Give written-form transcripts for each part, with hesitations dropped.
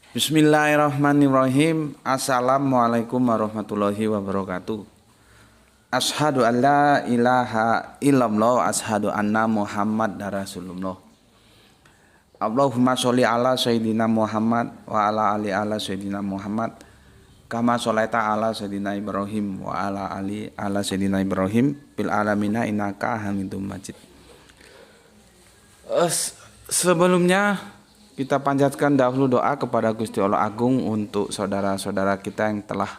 Bismillahirrahmanirrahim. Assalamualaikum warahmatullahi wabarakatuh. Ashhadu an la ilaha illallah, ashhadu anna Muhammad Rasulullah. Allahumma sholli ala sayyidina Muhammad wa ala ali ala sayyidina Muhammad kama sholaita ala sayyidina Ibrahim wa ala ali ala sayyidina Ibrahim bil alamina innaka Hamidum Majid. Sebelumnya kita panjatkan dahulu doa kepada Gusti Allah Agung untuk saudara-saudara kita yang telah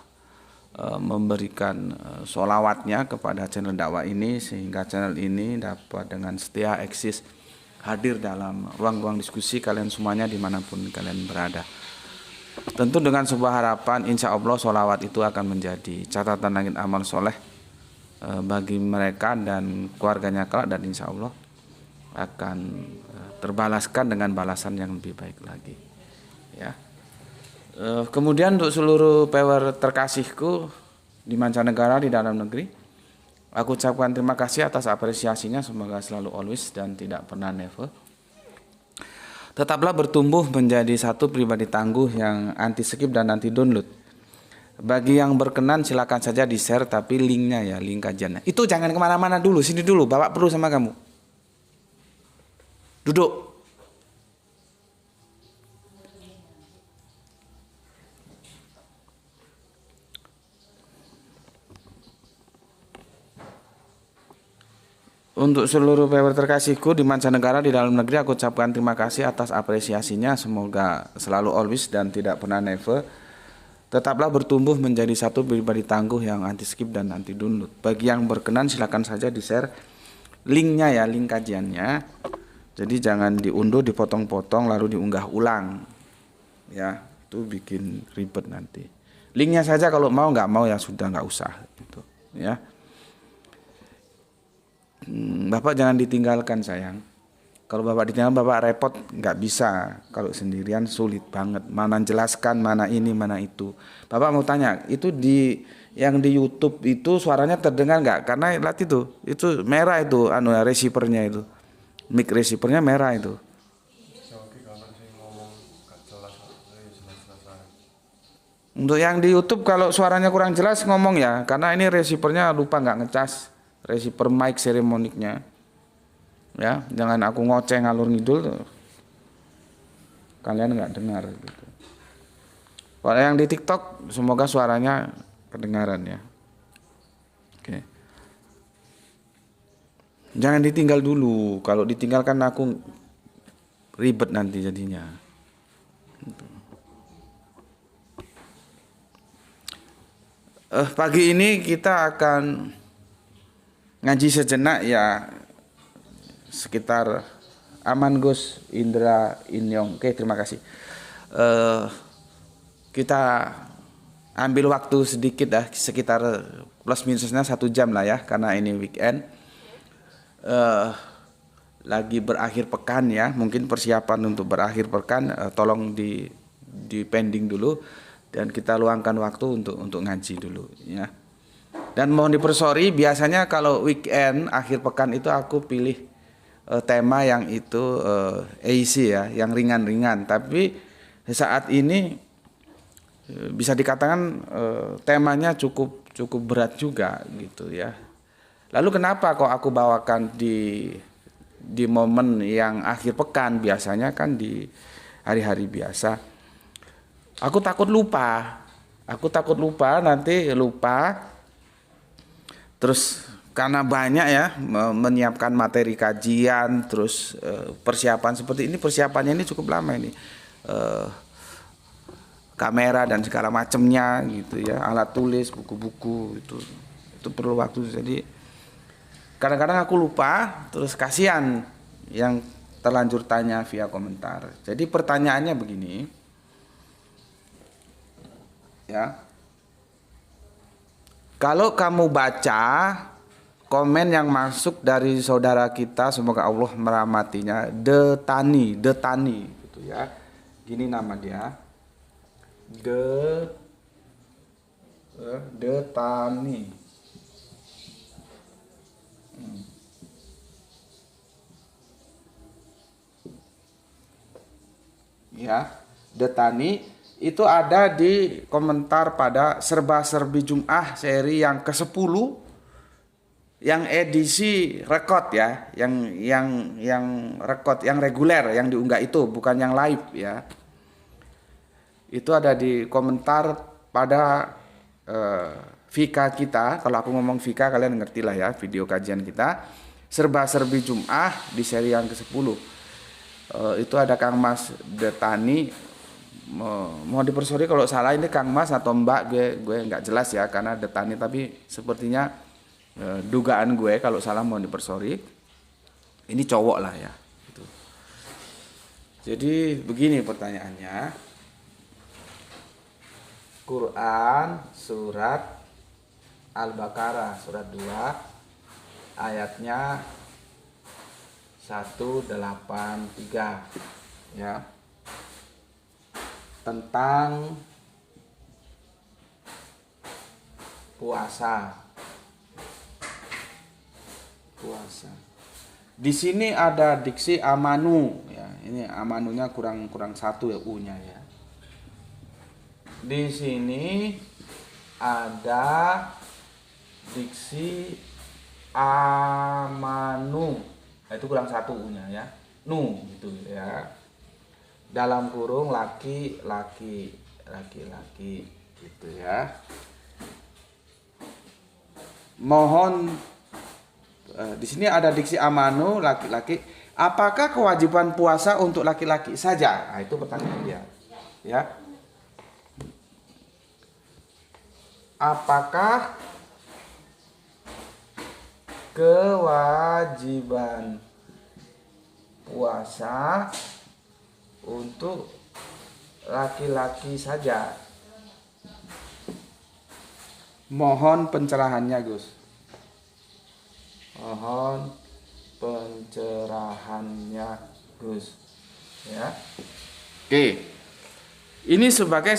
memberikan sholawatnya kepada channel dakwah ini, sehingga channel ini dapat dengan setia eksis hadir dalam ruang-ruang diskusi kalian semuanya dimanapun kalian berada. Tentu dengan sebuah harapan, insya Allah sholawat itu akan menjadi catatan langit amal soleh bagi mereka dan keluarganya kelak, dan insya Allah akan terbalaskan dengan balasan yang lebih baik lagi, ya. Kemudian untuk seluruh viewer terkasihku di mancanegara, di dalam negeri, aku ucapkan terima kasih atas apresiasinya. Semoga selalu always dan tidak pernah never. Tetaplah bertumbuh menjadi satu pribadi tangguh yang anti skip dan anti download. Bagi yang berkenan silakan saja di share, tapi linknya ya, link kajiannya itu jangan kemana-mana dulu, sini dulu, bapak perlu sama kamu. Duduk. Untuk seluruh viewer terkasihku di mancanegara, di dalam negeri, aku ucapkan terima kasih atas apresiasinya. Semoga selalu always dan tidak pernah never. Tetaplah bertumbuh menjadi satu pribadi tangguh yang anti skip dan anti download. Bagi yang berkenan silakan saja di share linknya ya, link kajiannya. Jadi jangan diunduh, dipotong-potong lalu diunggah ulang, ya, itu bikin ribet nanti. Linknya saja, kalau mau, nggak mau ya sudah, nggak usah gitu, ya. Bapak jangan ditinggalkan sayang. Kalau bapak ditinggal bapak repot, nggak bisa. Kalau sendirian sulit banget. Mana jelaskan, mana ini, mana itu. Bapak mau tanya, itu yang di YouTube itu suaranya terdengar nggak? Karena lihat itu merah itu, receivernya itu, mic receivernya merah itu. Untuk yang di YouTube kalau suaranya kurang jelas ngomong ya, karena ini receivernya lupa nggak ngecas. Receiver mic seremoniknya, ya, jangan aku ngoceh ngalur ngidul kalian nggak dengar gitu. Kalau yang di TikTok semoga suaranya kedengaran ya. Oke. Jangan ditinggal dulu, kalau ditinggalkan aku ribet nanti jadinya. Pagi ini kita akan ngaji sejenak ya, sekitar Aman Gus Indra Inyong. Oke, terima kasih. Kita ambil waktu sedikit ya, sekitar plus minusnya 1 jam lah ya, karena ini weekend. Lagi berakhir pekan ya, mungkin persiapan untuk berakhir pekan tolong di pending dulu, dan kita luangkan waktu untuk ngaji dulu ya. Dan mohon dipersori, biasanya kalau weekend akhir pekan itu aku pilih tema yang itu easy ya, yang ringan-ringan. Tapi saat ini bisa dikatakan temanya cukup berat juga gitu ya. Lalu kenapa kok aku bawakan di momen yang akhir pekan? Biasanya kan di hari-hari biasa. Aku takut lupa nanti lupa. Terus karena banyak ya menyiapkan materi kajian, terus persiapan seperti ini, persiapannya ini cukup lama ini, kamera dan segala macamnya gitu ya, alat tulis, buku-buku itu perlu waktu. Jadi kadang-kadang aku lupa, terus kasihan yang terlanjur tanya via komentar. Jadi pertanyaannya begini ya. Kalau kamu baca komen yang masuk dari saudara kita, semoga Allah merahmatinya, Detani gitu ya. Gini nama dia. Detani. Ya, Detani itu ada di komentar pada serba-serbi Jum'ah seri yang ke-10 yang edisi rekod ya, yang rekod yang reguler yang diunggah itu, bukan yang live ya. Itu ada di komentar pada Vika kita. Kalau aku ngomong Vika kalian ngerti lah ya, video kajian kita serba-serbi Jum'ah di seri yang ke-10. Itu ada Kang Mas Detani, mau dipersori kalau salah ini Kang Mas atau Mbak, gue nggak jelas ya karena Detani, tapi sepertinya dugaan gue kalau salah mau dipersori. Ini cowok lah ya gitu. Jadi begini pertanyaannya, Quran surat Al-Baqarah surat 2 ayatnya 183 ya, tentang puasa. Di sini ada diksi amanu ya. Ini amanunya kurang satu ya, u-nya ya. Di sini ada diksi amanu. Nah, itu kurang satu u-nya ya. Nu gitu ya. Dalam kurung laki-laki gitu ya. Mohon di sini ada diksi amanu laki-laki. Apakah kewajiban puasa untuk laki-laki saja? Nah, itu pertanyaan dia. Ya. Apakah kewajiban puasa untuk laki-laki saja? Mohon pencerahannya, Gus. Mohon pencerahannya, Gus. Ya. Oke. Ini sebagai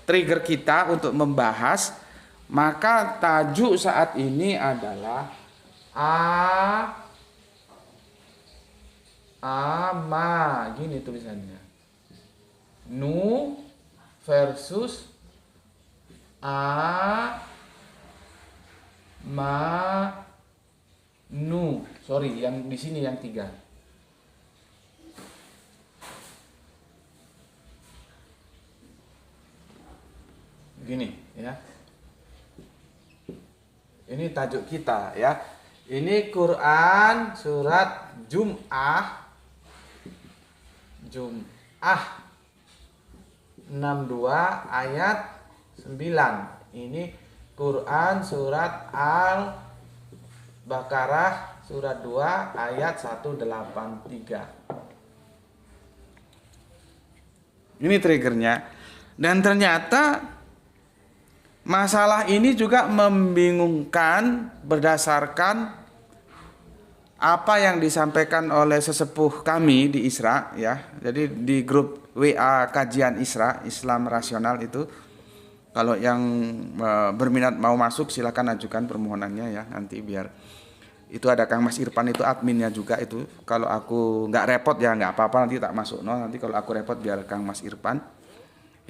trigger kita untuk membahas, maka tajuk saat ini adalah ama, gini tulisannya. Nu versus nu, sorry, yang di sini yang 3. Gini ya. Ini tajuk kita ya. Ini Quran surat Jum'ah 62 ayat 9. Ini Quran surat Al-Baqarah surat 2 ayat 183. Ini triggernya. Dan ternyata masalah ini juga membingungkan berdasarkan apa yang disampaikan oleh sesepuh kami di Isra ya. Jadi di grup WA kajian Isra Islam Rasional itu, kalau yang berminat mau masuk silakan ajukan permohonannya ya, nanti biar itu ada Kang Mas Irfan itu adminnya juga itu. Kalau aku nggak repot ya nggak apa-apa, nanti tak masuk. No, nanti kalau aku repot biar Kang Mas Irfan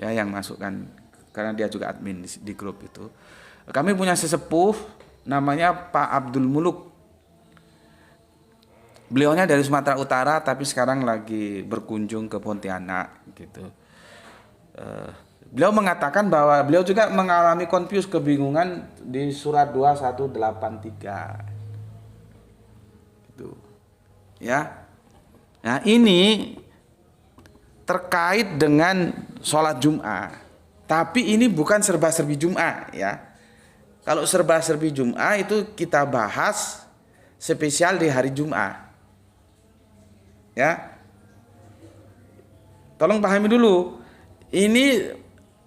ya yang masukkan, karena dia juga admin di grup itu. Kami punya sesepuh namanya Pak Abdul Muluk. Beliaunya dari Sumatera Utara tapi sekarang lagi berkunjung ke Pontianak gitu. Beliau mengatakan bahwa beliau juga mengalami confuse, kebingungan di surat 2183. Gitu. Ya. Nah, ini terkait dengan sholat Jum'ah. Tapi ini bukan serba-serbi Jum'ah ya. Kalau serba-serbi Jum'ah itu kita bahas spesial di hari Jum'ah. Ya. Tolong pahami dulu. Ini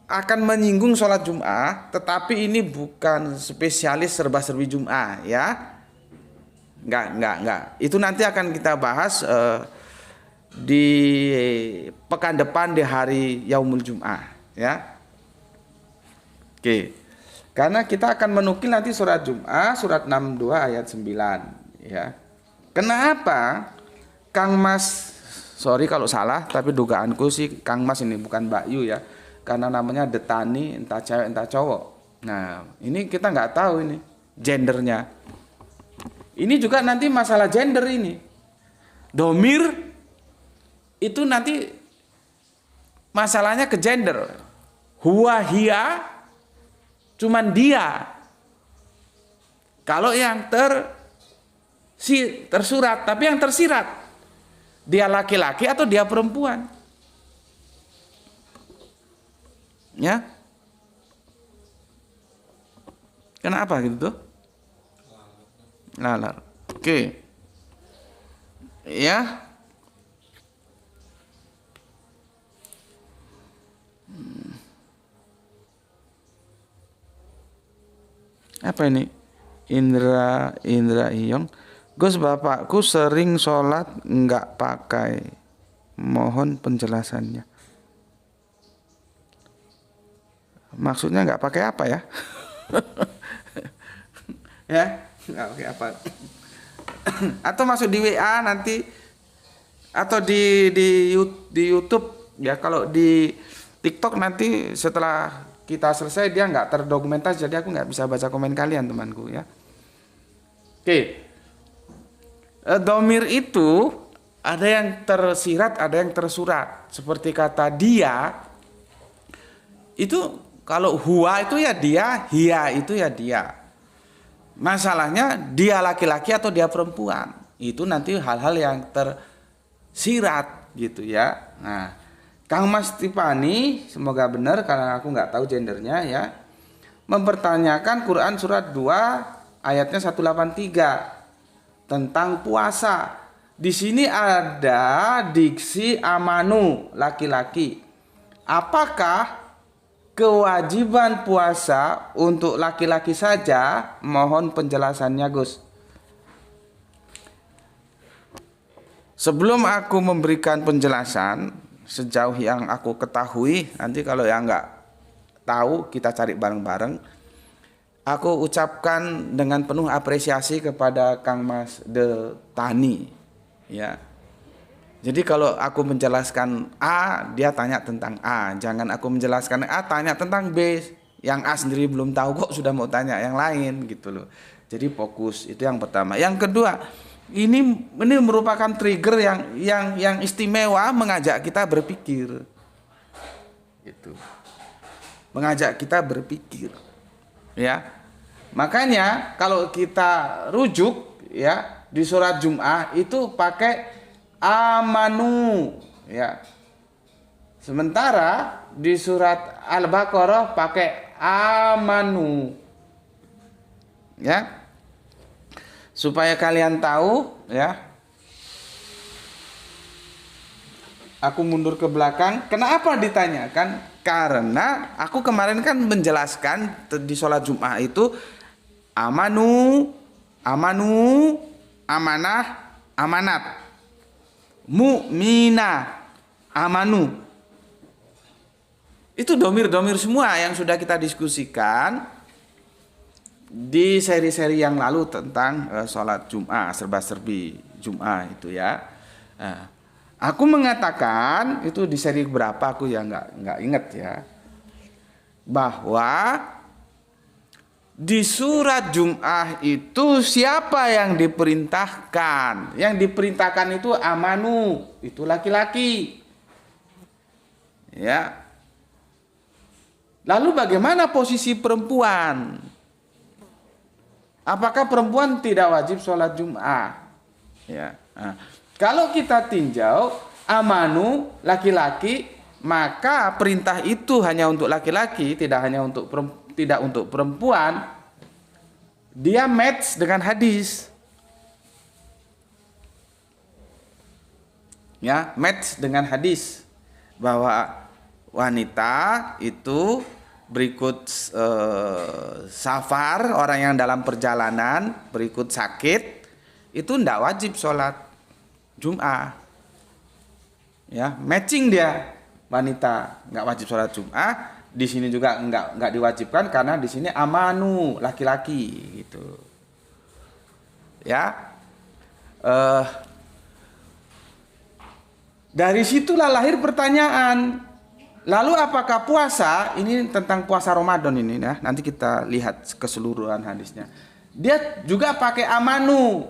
akan menyinggung sholat Jum'ah, tetapi ini bukan spesialis serba-serbi Jum'ah ya. Enggak. Itu nanti akan kita bahas di pekan depan di hari Yaumul Jum'ah ya. Oke. Karena kita akan menukil nanti surat Jum'ah surat 62 ayat 9 ya. Kenapa Kang Mas Sorry kalau salah, tapi dugaanku sih Kang Mas ini bukan Mbak Yu ya, karena namanya Detani, entah cewek entah cowok. Nah, ini kita nggak tahu ini gendernya. Ini juga nanti masalah gender ini. Domir itu nanti masalahnya ke gender. Huwa hiya cuman dia. Kalau yang tersurat, tapi yang tersirat dia laki-laki atau dia perempuan. Ya. Kenapa gitu tuh? Lalar. Oke. Ya. Apa ini? Indra Iyong. Gus, bapakku sering sholat nggak pakai. Mohon penjelasannya. Maksudnya nggak pakai apa ya? Ya, nggak pakai apa? Atau masuk di WA nanti, atau di YouTube ya. Kalau di TikTok nanti setelah kita selesai dia nggak terdokumentasi, jadi aku nggak bisa baca komen kalian temanku ya. Oke. Domir itu ada yang tersirat, ada yang tersurat. Seperti kata dia, itu kalau huwa itu ya dia, hiya itu ya dia. Masalahnya dia laki-laki atau dia perempuan. Itu nanti hal-hal yang tersirat gitu ya. Nah, Kang Mas Tipani, semoga benar karena aku nggak tahu gendernya ya, mempertanyakan Quran surat 2 ayatnya 183 tentang puasa. Di sini ada diksi amanu laki-laki. Apakah kewajiban puasa untuk laki-laki saja? Mohon penjelasannya, Gus. Sebelum aku memberikan penjelasan sejauh yang aku ketahui, nanti kalau yang nggak tahu kita cari bareng-bareng. Aku ucapkan dengan penuh apresiasi kepada Kang Mas Detani ya. Jadi kalau aku menjelaskan A, dia tanya tentang A. Jangan aku menjelaskan A, tanya tentang B. Yang A sendiri belum tahu kok sudah mau tanya yang lain gitu loh. Jadi fokus, itu yang pertama. Yang kedua, ini merupakan trigger yang istimewa mengajak kita berpikir. Gitu. Mengajak kita berpikir. Ya. Makanya kalau kita rujuk ya di surat Jum'ah itu pakai amanu ya. Sementara di surat Al-Baqarah pakai amanu. Ya. Supaya kalian tahu ya. Aku mundur ke belakang. Kenapa ditanyakan? Karena aku kemarin kan menjelaskan di sholat Jum'ah itu amanu, amanah, amanat. Mu'mina, amanu. Itu domir-domir semua yang sudah kita diskusikan di seri-seri yang lalu tentang sholat Jum'ah, serba-serbi Jum'ah itu ya. Aku mengatakan itu di seri berapa aku ya nggak ingat ya, bahwa di surat Jum'ah itu siapa yang diperintahkan? Yang diperintahkan itu amanu, itu laki-laki. Ya. Lalu bagaimana posisi perempuan? Apakah perempuan tidak wajib sholat Jum'ah? Ya. Nah, kalau kita tinjau amanu laki-laki, maka perintah itu hanya untuk laki-laki, tidak untuk perempuan. Dia match dengan hadis. Ya, match dengan hadis bahwa wanita itu berikut safar, orang yang dalam perjalanan, berikut sakit, itu tidak wajib sholat Jum'ah. Ya, matching dia, wanita nggak wajib sholat Jum'ah. Di sini juga nggak diwajibkan karena di sini amanu laki-laki gitu. Ya. Dari situlah lahir pertanyaan. Lalu apakah puasa, ini tentang puasa Ramadan ini ya, nanti kita lihat keseluruhan hadisnya. Dia juga pakai amanu.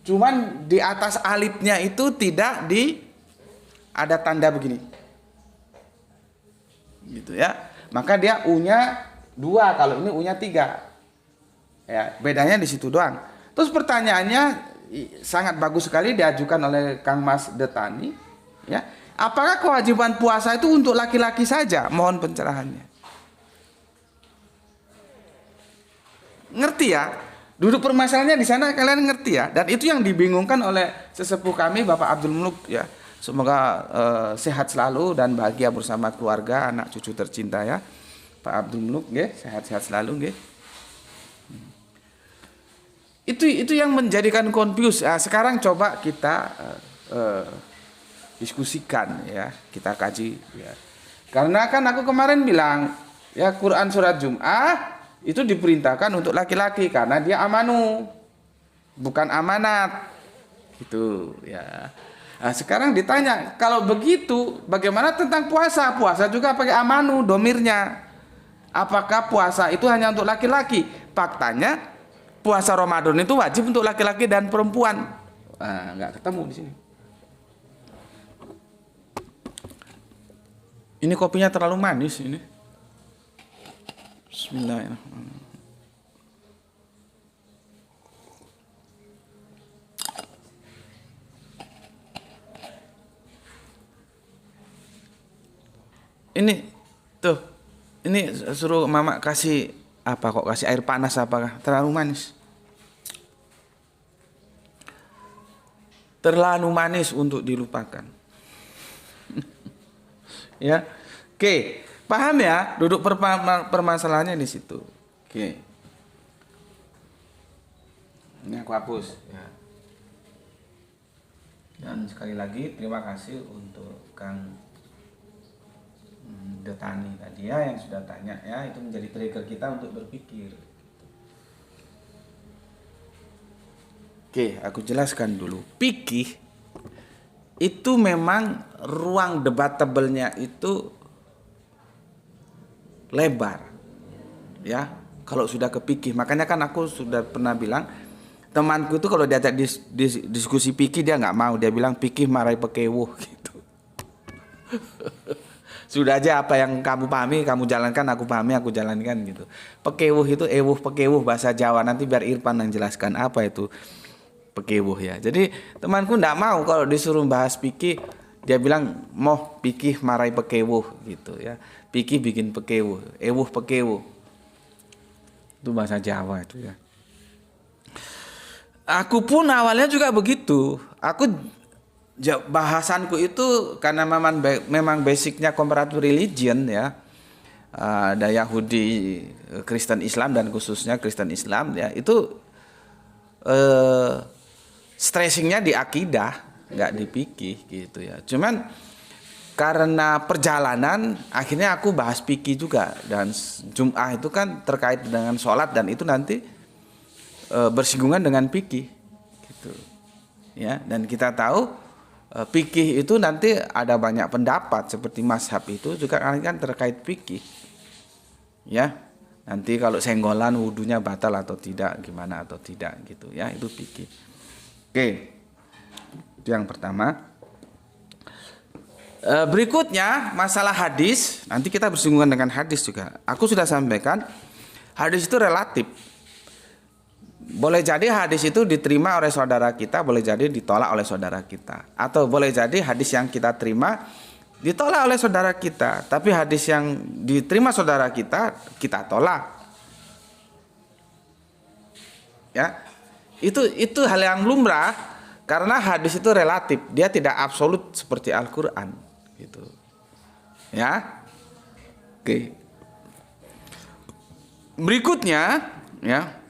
Cuman di atas alifnya itu tidak ada tanda begini. Gitu ya. Maka dia U-nya 2, kalau ini U-nya 3. Ya, bedanya di situ doang. Terus pertanyaannya sangat bagus sekali diajukan oleh Kang Mas Detani, ya. Apakah kewajiban puasa itu untuk laki-laki saja? Mohon pencerahannya. Ngerti ya? Duduk permasalahannya di sana kalian ngerti ya? Dan itu yang dibingungkan oleh sesepuh kami Bapak Abdul Muluk ya. Semoga sehat selalu dan bahagia bersama keluarga, anak cucu tercinta ya. Pak Abdul Muluk nggih, sehat-sehat selalu nggih. Itu yang menjadikan confuse. Nah, sekarang coba kita diskusikan ya, kita kaji ya. Karena kan aku kemarin bilang ya, Quran surat Jum'ah itu diperintahkan untuk laki-laki karena dia amanu, bukan amanat. Gitu ya. Nah, sekarang ditanya, kalau begitu bagaimana tentang puasa? Puasa juga pakai amanu domirnya. Apakah puasa itu hanya untuk laki-laki? Faktanya puasa Ramadan itu wajib untuk laki-laki dan perempuan. Nah, nggak ketemu di sini. Ini kopinya terlalu manis ini. Bismillahirrahmanirrahim. Ini tuh, ini suruh mama kasih apa kok, kasih air panas apakah terlalu manis? Terlalu manis untuk dilupakan. Ya, oke, paham ya? Duduk permasalahannya di situ. Oke, ini aku hapus. Ya. Dan sekali lagi terima kasih untuk Kang Detani tadi ya yang sudah tanya ya, itu menjadi trigger kita untuk berpikir. Oke, aku jelaskan dulu. Fikih itu memang ruang debatable-nya itu lebar. Ya, kalau sudah ke fikih. Makanya kan aku sudah pernah bilang, temanku itu kalau diajak diskusi fikih dia nggak mau, dia bilang fikih marai pekewuh gitu. Sudah aja apa yang kamu pahami kamu jalankan, aku pahami aku jalankan gitu. Pekewuh itu pekewuh bahasa Jawa, nanti biar Irfan yang jelaskan apa itu pekewuh ya. Jadi temanku ndak mau kalau disuruh bahas fikih, dia bilang moh fikih marai pekewuh gitu ya. Fikih bikin pekewuh, pekewuh. Itu bahasa Jawa itu ya. Aku pun awalnya juga begitu. Bahasanku itu karena memang basicnya comparative religion ya. Ada Yahudi, Kristen Islam dan khususnya Kristen Islam ya. Itu stressingnya di akidah, nggak di fikih gitu ya. Cuman karena perjalanan akhirnya aku bahas fikih juga, dan Jum'ah itu kan terkait dengan sholat dan itu nanti bersinggungan dengan fikih gitu ya. Dan kita tahu fikih itu nanti ada banyak pendapat, seperti mazhab itu juga kan terkait fikih ya. Nanti kalau senggolan wudunya batal atau tidak, gimana atau tidak gitu ya, itu fikih. Oke, itu yang pertama. Berikutnya masalah hadis, nanti kita bersinggungan dengan hadis juga. Aku sudah sampaikan hadis itu relatif. Boleh jadi hadis itu diterima oleh saudara kita, boleh jadi ditolak oleh saudara kita. Atau boleh jadi hadis yang kita terima ditolak oleh saudara kita, tapi hadis yang diterima saudara kita, kita tolak. Ya. Itu hal yang lumrah karena hadis itu relatif, dia tidak absolut seperti Al-Qur'an gitu. Ya. Oke. Berikutnya ya.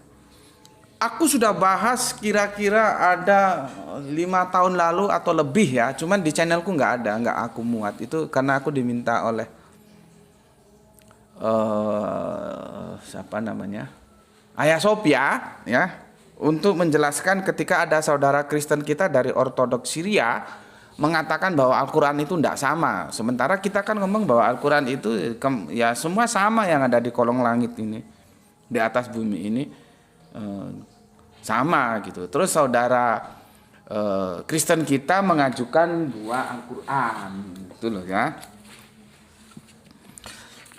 Aku sudah bahas kira-kira ada 5 tahun lalu atau lebih ya, cuman di channelku nggak aku muat itu karena aku diminta oleh siapa namanya, Ayah Sophia ya, untuk menjelaskan ketika ada saudara Kristen kita dari Ortodoks Syria mengatakan bahwa Al-Quran itu tidak sama. Sementara kita kan ngomong bahwa Al-Quran itu ya semua sama yang ada di kolong langit ini, di atas bumi ini sama gitu. Terus saudara Kristen kita mengajukan dua Al-Quran, gitu loh ya.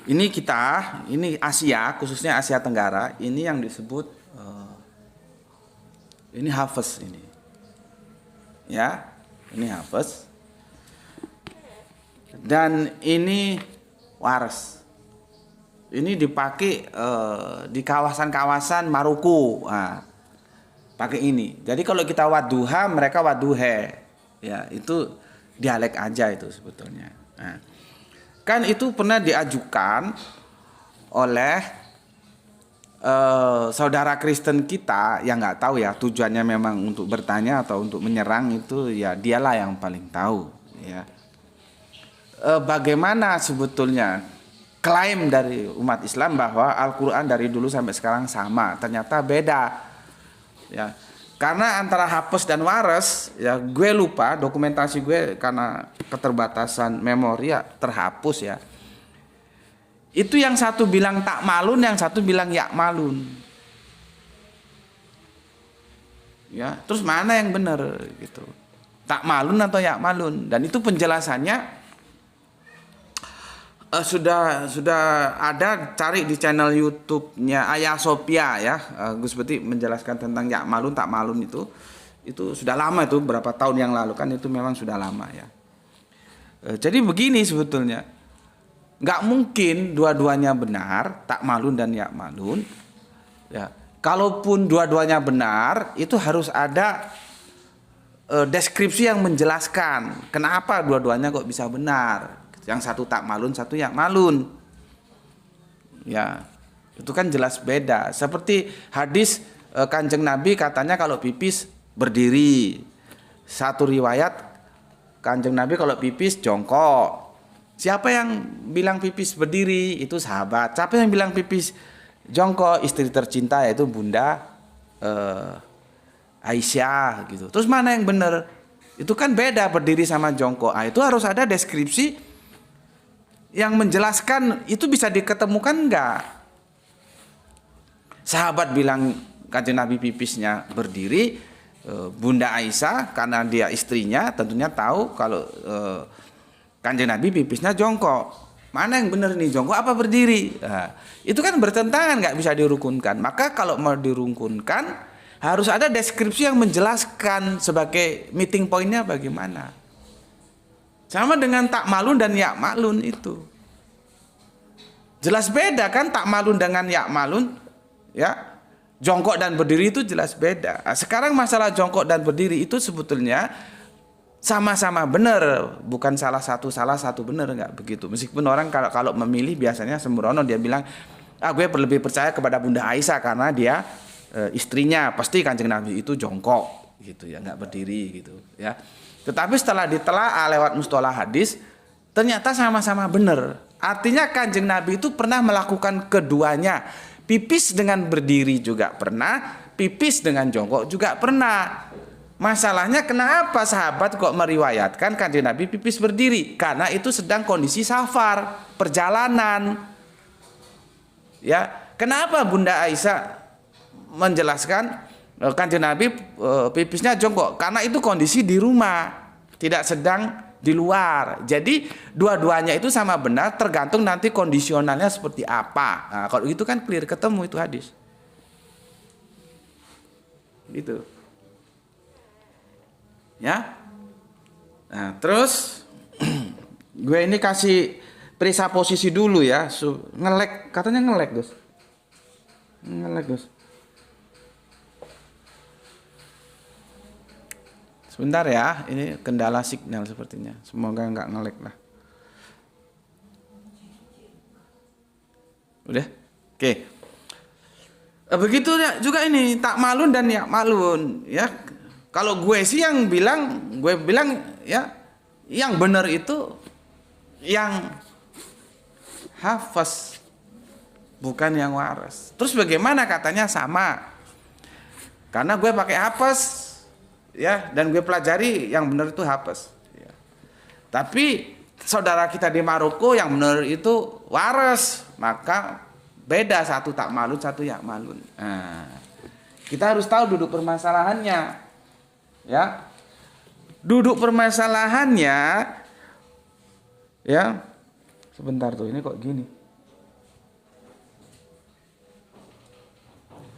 Ini Asia, khususnya Asia Tenggara, ini yang disebut ini Hafiz ini, ya. Ini Hafiz dan ini Waras. Ini dipakai di kawasan-kawasan Maruku. Nah, pakai ini. Jadi kalau kita Wadduha, mereka Wadduhe. Ya, itu dialek aja itu sebetulnya. Nah, kan itu pernah diajukan oleh saudara Kristen kita yang nggak tahu ya tujuannya memang untuk bertanya atau untuk menyerang, itu ya dialah yang paling tahu ya. Bagaimana sebetulnya klaim dari umat Islam bahwa Al-Quran dari dulu sampai sekarang sama, ternyata beda ya. Karena antara Hafiz dan Waras ya, gue lupa dokumentasi gue karena keterbatasan memori ya terhapus ya. Itu yang satu bilang tak malun, yang satu bilang ya malun. Ya, terus mana yang benar gitu? Tak malun atau ya malun? Dan itu penjelasannya sudah ada, cari di channel YouTube-nya Ayah Sophia ya. Gus Beti menjelaskan tentang ya malun tak malun itu sudah lama, itu berapa tahun yang lalu kan, itu memang sudah lama ya. Jadi begini sebetulnya. Nggak mungkin dua-duanya benar, tak malun dan ya malun. Ya, kalaupun dua-duanya benar, itu harus ada deskripsi yang menjelaskan kenapa dua-duanya kok bisa benar. Yang satu tak malun, satu ya malun. Ya, itu kan jelas beda. Seperti hadis Kanjeng Nabi katanya kalau pipis berdiri. Satu riwayat Kanjeng Nabi kalau pipis jongkok. Siapa yang bilang pipis berdiri? Itu sahabat. Siapa yang bilang pipis jongkok? Istri tercinta, yaitu Bunda Aisyah gitu. Terus mana yang benar? Itu kan beda berdiri sama jongkok. Itu harus ada deskripsi yang menjelaskan. Itu bisa diketemukan enggak? Sahabat bilang Kanjeng Nabi pipisnya berdiri. Bunda Aisyah karena dia istrinya tentunya tahu kalau Kanjeng Nabi pipisnya jongkok. Mana yang benar nih, jongkok apa berdiri? Nah, itu kan bertentangan, nggak bisa dirukunkan. Maka kalau mau dirukunkan harus ada deskripsi yang menjelaskan sebagai meeting pointnya bagaimana. Sama dengan tak malun dan ya malun itu. Jelas beda kan, tak malun dengan ya malun. Ya, jongkok dan berdiri itu jelas beda. Nah, sekarang masalah jongkok dan berdiri itu sebetulnya sama-sama benar, bukan salah satu benar, nggak begitu. Meskipun orang kalau memilih biasanya sembrono, dia bilang gue lebih percaya kepada Bunda Aisyah karena dia istrinya, pasti Kanjeng Nabi itu jongkok gitu ya, nggak berdiri gitu ya. Tetapi setelah ditelaah lewat mustalah hadis, ternyata sama-sama benar. Artinya Kanjeng Nabi itu pernah melakukan keduanya, pipis dengan berdiri juga pernah, pipis dengan jongkok juga pernah. Masalahnya kenapa sahabat kok meriwayatkan Kanjeng Nabi pipis berdiri? Karena itu sedang kondisi safar, perjalanan. Ya, kenapa Bunda Aisyah menjelaskan Kanjeng Nabi pipisnya jongkok? Karena itu kondisi di rumah, tidak sedang di luar. Jadi dua-duanya itu sama benar, tergantung nanti kondisionalnya seperti apa. Nah, kalau itu kan clear, ketemu itu hadis. Gitu. Ya. Nah, terus gue ini kasih periksa posisi dulu ya. Ngelek, katanya ngelek, Gus. Ngelek, Gus. Sebentar ya, ini kendala signal sepertinya. Semoga nggak ngelek lah. Udah? Oke. Begitu ya juga ini tak malun dan ya malun ya. Kalau gue sih yang bilang, ya yang benar itu yang Hafiz, bukan yang Waras. Terus bagaimana katanya sama? Karena gue pakai Hafiz ya, dan gue pelajari yang benar itu Hafiz. Ya. Tapi saudara kita di Maroko yang benar itu waras, maka beda, satu tak malun, satu yak malun. Nah, kita harus tahu duduk permasalahannya, ya. Duduk permasalahannya, ya. Sebentar tuh, ini kok gini.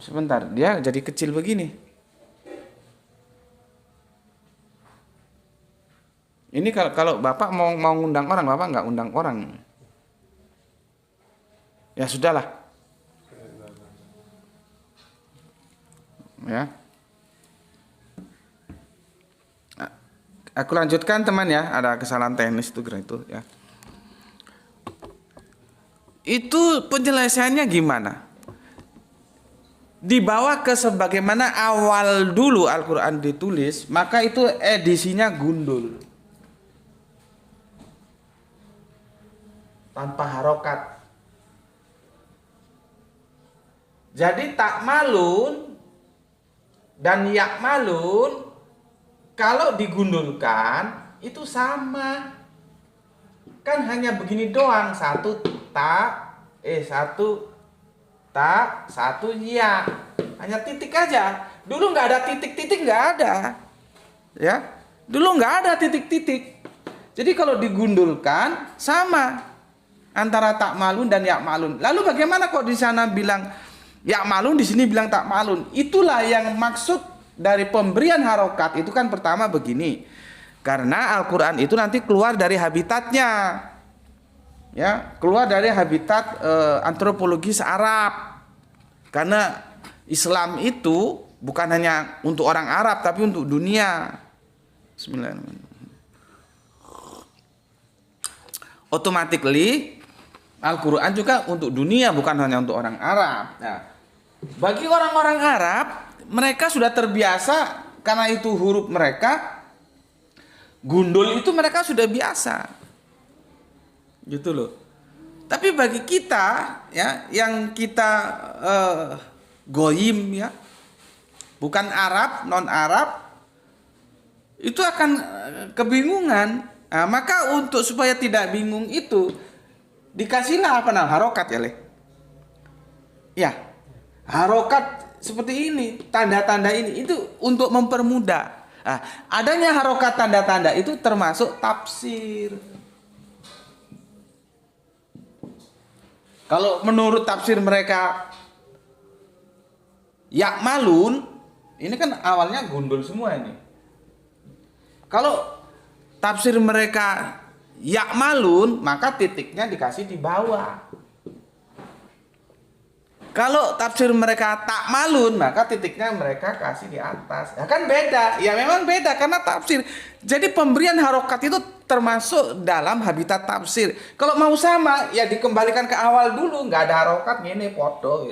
Sebentar, dia jadi kecil begini. Ini kalau Bapak mau ngundang orang, Bapak nggak undang orang. Ya sudahlah. Ya. Aku lanjutkan teman ya, ada kesalahan teknis itu ya. Itu penjelasannya gimana? Dibawa ke sebagaimana awal dulu Al-Qur'an ditulis, maka itu edisinya gundul. Tanpa harokat. Jadi tak malun dan yak malun kalau digundulkan itu sama. Kan hanya begini doang, satu tak, satu ya. Hanya titik aja. Dulu nggak ada titik-titik, nggak ada. Ya. Dulu nggak ada titik-titik. Jadi kalau digundulkan sama antara tak malun dan yak malun. Lalu bagaimana kok di sana bilang yak malun, di sini bilang tak malun? Itulah yang maksud dari pemberian harokat itu kan pertama begini. Karena Al-Qur'an itu nanti keluar dari habitatnya. Ya, keluar dari habitat antropologis Arab. Karena Islam itu bukan hanya untuk orang Arab tapi untuk dunia. Bismillahirrahmanirrahim. Automatically Al-Quran juga untuk dunia, bukan hanya untuk orang Arab. Nah, bagi orang-orang Arab, mereka sudah terbiasa karena itu huruf mereka, gundul itu mereka sudah biasa, gitu loh. Tapi bagi kita, ya, yang kita goyim, ya, bukan Arab, non Arab, itu akan kebingungan. Nah, maka untuk supaya tidak bingung itu dikasihlah apa namanya harokat ya, Le. Ya, harokat seperti ini, tanda-tanda ini itu untuk mempermudah. Nah, adanya harokat tanda-tanda itu termasuk tafsir. Kalau menurut tafsir mereka yak malun, ini kan awalnya gundul semua ini. Kalau tafsir mereka yak malun, maka titiknya dikasih di bawah. Kalau tafsir mereka tak malun, maka titiknya mereka kasih di atas. Ya kan beda. Ya memang beda karena tafsir. Jadi pemberian harokat itu termasuk dalam habitat tafsir. Kalau mau sama, ya dikembalikan ke awal dulu. Nggak ada harokat, ini podo.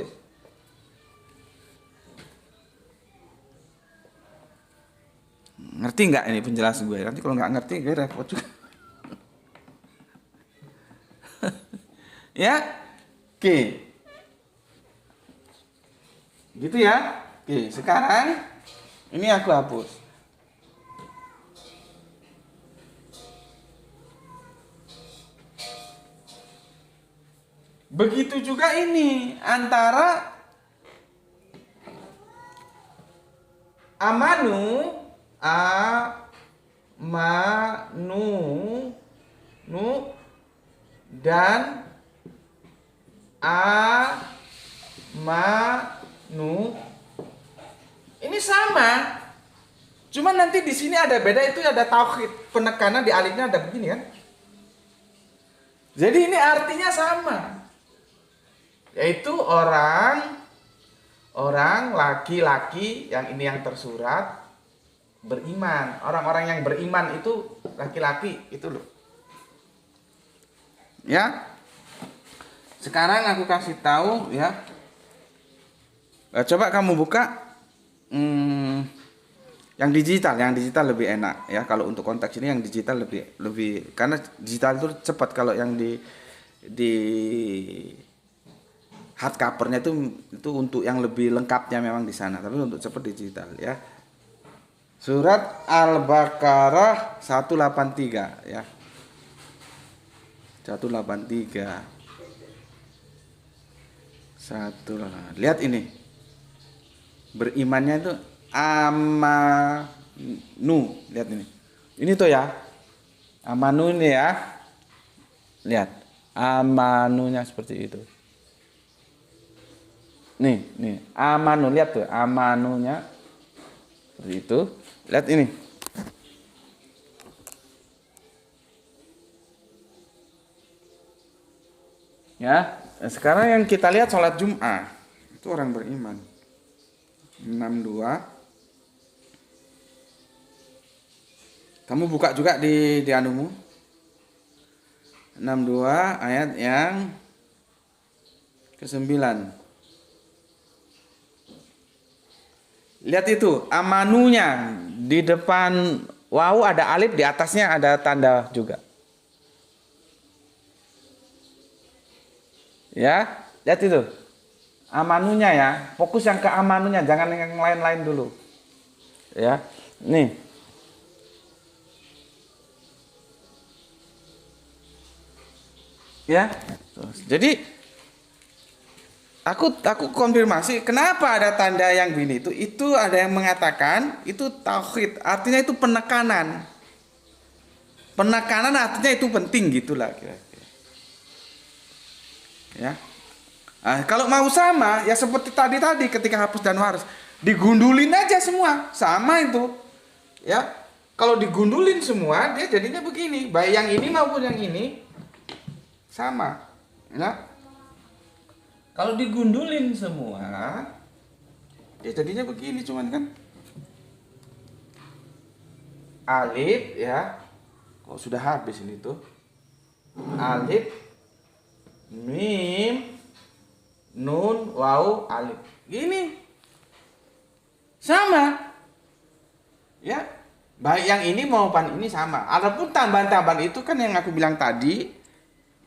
Ngerti nggak ini penjelasan gue? Nanti kalau nggak ngerti, gue repot juga. Ya, oke. Gitu ya. Oke, sekarang ini aku hapus. Begitu juga ini antara amanu nu dan amanu ini sama, cuman nanti di sini ada beda, itu ada tauhid, penekanan di alifnya ada begini kan, jadi ini artinya sama, yaitu orang laki-laki, yang ini yang tersurat beriman, orang-orang yang beriman itu laki-laki itu loh. Ya. Sekarang aku kasih tahu ya. Coba kamu buka yang digital lebih enak ya. Kalau untuk konteks ini yang digital lebih karena digital itu cepat. Kalau yang di hardcovernya itu untuk yang lebih lengkapnya memang di sana, tapi untuk cepat digital ya. Surat Al-Baqarah 183 ya. 183. Lihat ini. Berimannya itu amanu. Lihat ini. Ini tuh ya. Amanu ini ya. Lihat. Amanunya seperti itu. Nih. Amanu, lihat tuh. Amanunya seperti itu. Lihat ini. Ya, sekarang yang kita lihat sholat Jum'ah itu orang beriman. 62. Kamu buka juga di anumu. 62 ayat yang ke-9. Lihat itu, amanunya di depan wawu ada alif, di atasnya ada tanda juga. Ya, lihat itu. Amanunya ya, fokus yang ke amanunya, jangan yang lain-lain dulu. Ya, nih. Ya. Jadi aku konfirmasi kenapa ada tanda yang gini itu ada yang mengatakan itu tauhid, artinya itu penekanan. Penekanan artinya itu penting gitulah kira-kira. Ya. Nah, kalau mau sama ya seperti tadi ketika hapus dan waras, digundulin aja semua, sama itu. Ya. Kalau digundulin semua dia jadinya begini, baik yang ini maupun yang ini sama. Ya. Kalau digundulin semua dia jadinya begini cuman kan. Alif ya. Kok sudah habis ini tuh. Alif, mim, nun, waw, alif. Gini. Sama. Ya. Baik yang ini maupun ini sama. Adapun tambahan-tambahan itu kan yang aku bilang tadi,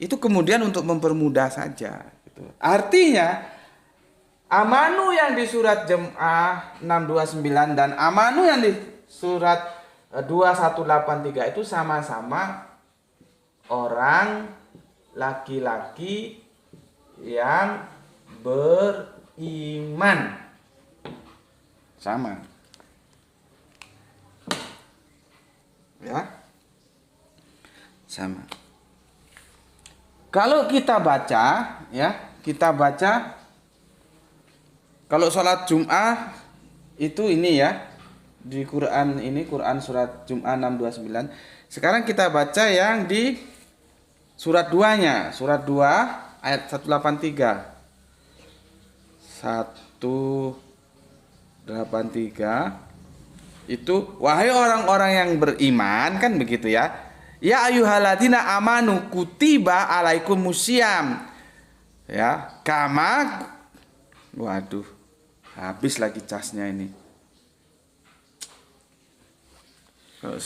itu kemudian untuk mempermudah saja. Gitu. Artinya, amanu yang di surat Jum'ah 629 dan amanu yang di surat 2183 itu sama-sama orang laki-laki yang beriman. Sama. Ya. Sama. Kalau kita baca, ya, kalau sholat Jum'ah itu ini ya, di Quran ini, Quran surat Jum'ah 629. Sekarang kita baca yang di surat 2-nya, surat 2 ayat 183. 183 itu wahai orang-orang yang beriman, kan begitu ya. Ya ayyuhalladzina amanu kutiba alaikumusiyam. Ya, kama waduh, habis lagi casnya ini. Kalau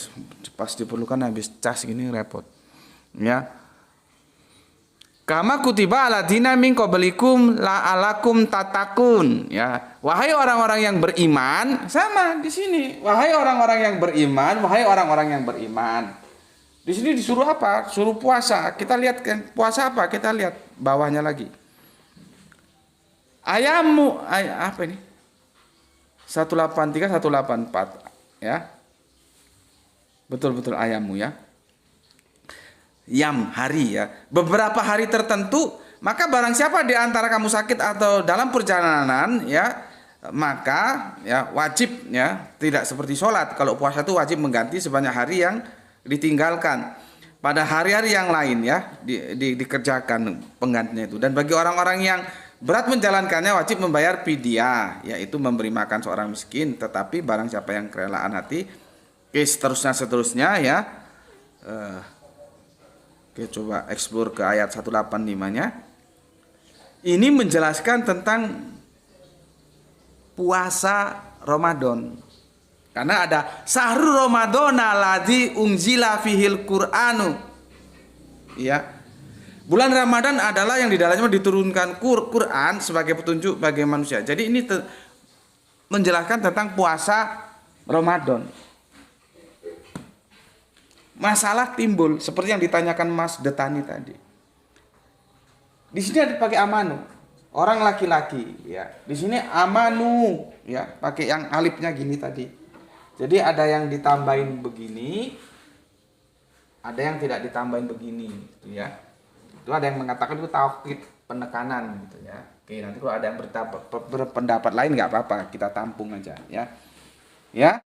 pas diperlukan habis cas gini repot. Ya. Kama kutiba alladzina min qablikum la'alakum tatakun. Ya, wahai orang-orang yang beriman, sama di sini. Wahai orang-orang yang beriman, wahai orang-orang yang beriman. Di sini disuruh apa? Suruh puasa. Kita lihat kan puasa apa? Kita lihat bawahnya lagi. Ayamu apa ini? 183 184 ya. Betul-betul ayamu ya. Yam hari ya, beberapa hari tertentu, maka barang siapa di antara kamu sakit atau dalam perjalanan ya, maka ya wajib ya, tidak seperti sholat. Kalau puasa itu wajib mengganti sebanyak hari yang ditinggalkan pada hari-hari yang lain ya, dikerjakan penggantinya itu. Dan bagi orang-orang yang berat menjalankannya wajib membayar fidyah, yaitu memberi makan seorang miskin. Tetapi barang siapa yang kerelaan hati, seterusnya ya. Oke, coba explore ke ayat 185-nya. Ini menjelaskan tentang puasa Ramadan. Karena ada Syahrul Ramadhana ladzi unzila fihil Qur'anu. Ya. Bulan Ramadan adalah yang di dalamnya diturunkan Quran sebagai petunjuk bagi manusia. Jadi ini menjelaskan tentang puasa Ramadan. Masalah timbul seperti yang ditanyakan Mas Detani tadi. Di sini ada pakai amanu. Orang laki-laki ya. Di sini amanu ya, pakai yang alifnya gini tadi. Jadi ada yang ditambahin begini, ada yang tidak ditambahin begini gitu ya. Itu ada yang mengatakan itu taukid, penekanan gitu ya. Oke, nanti kalau ada yang berpendapat lain nggak apa-apa, kita tampung aja ya. Ya.